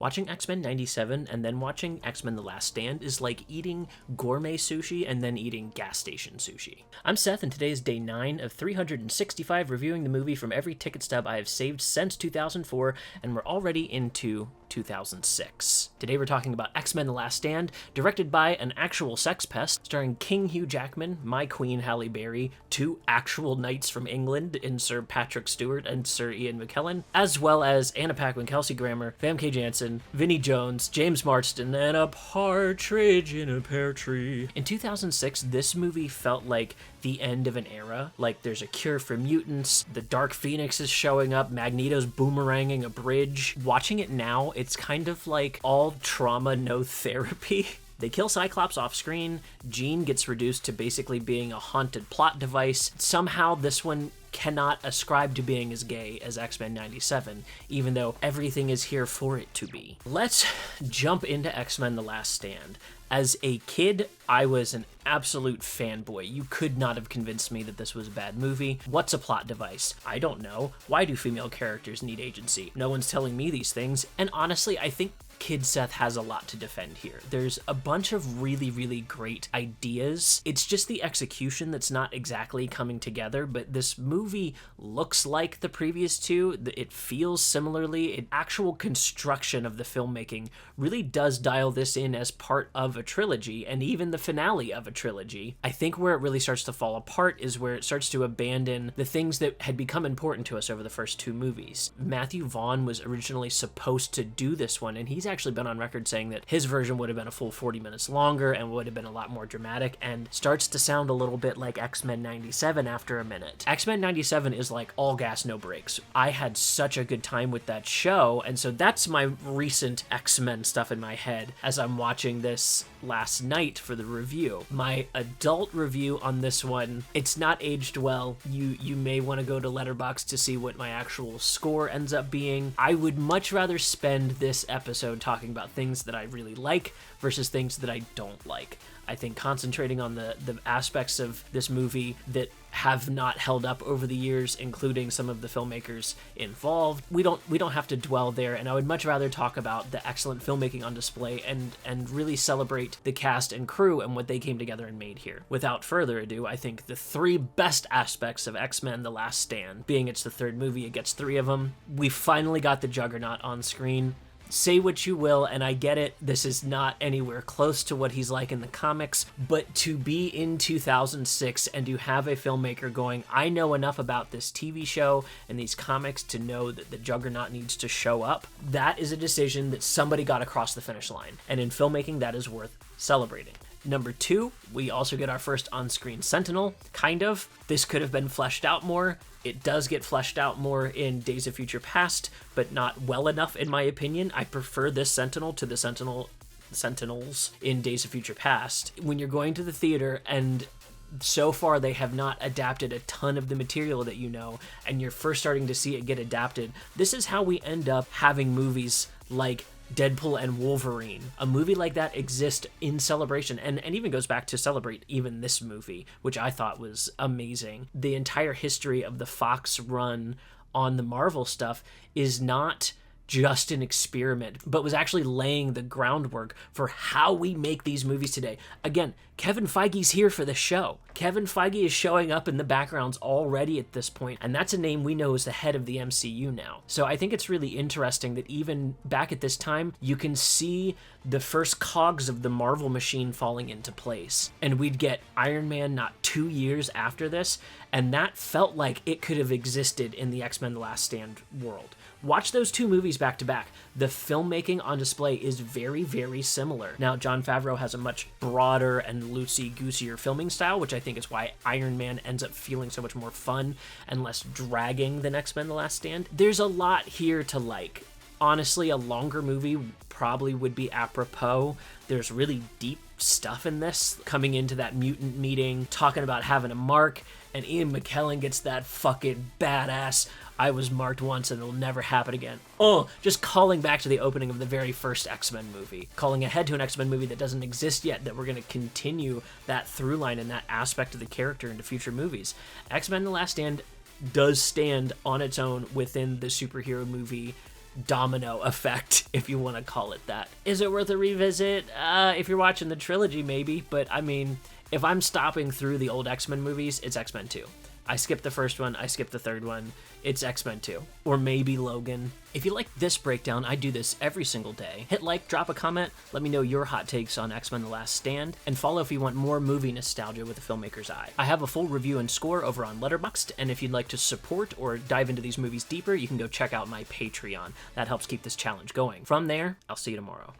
Watching X-Men 97 and then watching X-Men The Last Stand is like eating gourmet sushi and then eating gas station sushi. I'm Seth, and today is day 9 of 365 reviewing the movie from every ticket stub I have saved since 2004, and we're already into 2006. Today we're talking about X-Men The Last Stand, directed by an actual sex pest, starring King Hugh Jackman, my queen Halle Berry, two actual knights from England in Sir Patrick Stewart and Sir Ian McKellen, as well as Anna Paquin, Kelsey Grammer, Famke Janssen, Vinnie Jones, James Marsden, and a partridge in a pear tree. In 2006, this movie felt like the end of an era. Like, there's a cure for mutants, the Dark Phoenix is showing up, Magneto's boomeranging a bridge. Watching it now, it's kind of like all trauma, no therapy. They kill Cyclops off screen, Jean gets reduced to basically being a haunted plot device. Somehow this one cannot ascribe to being as gay as X-Men 97, even though everything is here for it to be. Let's jump into X-Men The Last Stand. As a kid, I was an absolute fanboy. You could not have convinced me that this was a bad movie. What's a plot device? I don't know. Why do female characters need agency? No one's telling me these things, and honestly, I think Kid Seth has a lot to defend here. There's a bunch of really, really great ideas. It's just the execution that's not exactly coming together, but this movie looks like the previous two. It feels similarly. Actual construction of the filmmaking really does dial this in as part of a trilogy, and even the finale of a trilogy. I think where it really starts to fall apart is where it starts to abandon the things that had become important to us over the first two movies. Matthew Vaughn was originally supposed to do this one, and he's actually been on record saying that his version would have been a full 40 minutes longer and would have been a lot more dramatic, and starts to sound a little bit like X-Men 97 after a minute. X-Men 97 is like all gas, no brakes. I had such a good time with that show, and so that's my recent X-Men stuff in my head as I'm watching this last night for the review. My adult review on this one, it's not aged well. You may want to go to Letterboxd to see what my actual score ends up being. I would much rather spend this episode talking about things that I really like versus things that I don't like. I think concentrating on the aspects of this movie that have not held up over the years, including some of the filmmakers involved, we don't have to dwell there, and I would much rather talk about the excellent filmmaking on display and really celebrate the cast and crew and what they came together and made here. Without further ado, I think the three best aspects of X-Men The Last Stand, being it's the third movie, it gets three of them. We finally got the Juggernaut on screen. Say what you will, and I get it, this is not anywhere close to what he's like in the comics, but to be in 2006 and to have a filmmaker going, I know enough about this TV show and these comics to know that the Juggernaut needs to show up, that is a decision that somebody got across the finish line, and in filmmaking that is worth celebrating. Number 2, we also get our first on-screen Sentinel, kind of. This could have been fleshed out more. It does get fleshed out more in Days of Future Past, but not well enough in my opinion. I prefer this Sentinel to the Sentinels in Days of Future Past. When you're going to the theater and so far they have not adapted a ton of the material that you know, and you're first starting to see it get adapted, this is how we end up having movies like Deadpool and Wolverine. A movie like that exists in Celebration, and even goes back to celebrate even this movie, which I thought was amazing. The entire history of the Fox run on the Marvel stuff is not just an experiment, but was actually laying the groundwork for how we make these movies today. Again, Kevin Feige's here for the show. Kevin Feige is showing up in the backgrounds already at this point, and that's a name we know is the head of the MCU now. So I think it's really interesting that even back at this time, you can see the first cogs of the Marvel machine falling into place. And we'd get Iron Man not 2 years after this, and that felt like it could have existed in the X-Men The Last Stand world. Watch those two movies back to back. The filmmaking on display is very, very similar. Now, Jon Favreau has a much broader and loosey-goosier filming style, which I think is why Iron Man ends up feeling so much more fun and less dragging than X-Men The Last Stand. There's a lot here to like. Honestly, a longer movie probably would be apropos. There's really deep stuff in this, coming into that mutant meeting, talking about having a mark, and Ian McKellen gets that fucking badass I was marked once and it'll never happen again. Just calling back to the opening of the very first X-Men movie. Calling ahead to an X-Men movie that doesn't exist yet, that we're going to continue that through line and that aspect of the character into future movies. X-Men The Last Stand does stand on its own within the superhero movie domino effect, if you want to call it that. Is it worth a revisit? If you're watching the trilogy, maybe, but I mean, if I'm stopping through the old X-Men movies, it's X-Men 2. I skipped the first one, I skipped the third one, it's X-Men 2. Or maybe Logan. If you like this breakdown, I do this every single day. Hit like, drop a comment, let me know your hot takes on X-Men The Last Stand, and follow if you want more movie nostalgia with a filmmaker's eye. I have a full review and score over on Letterboxd, and if you'd like to support or dive into these movies deeper, you can go check out my Patreon. That helps keep this challenge going. From there, I'll see you tomorrow.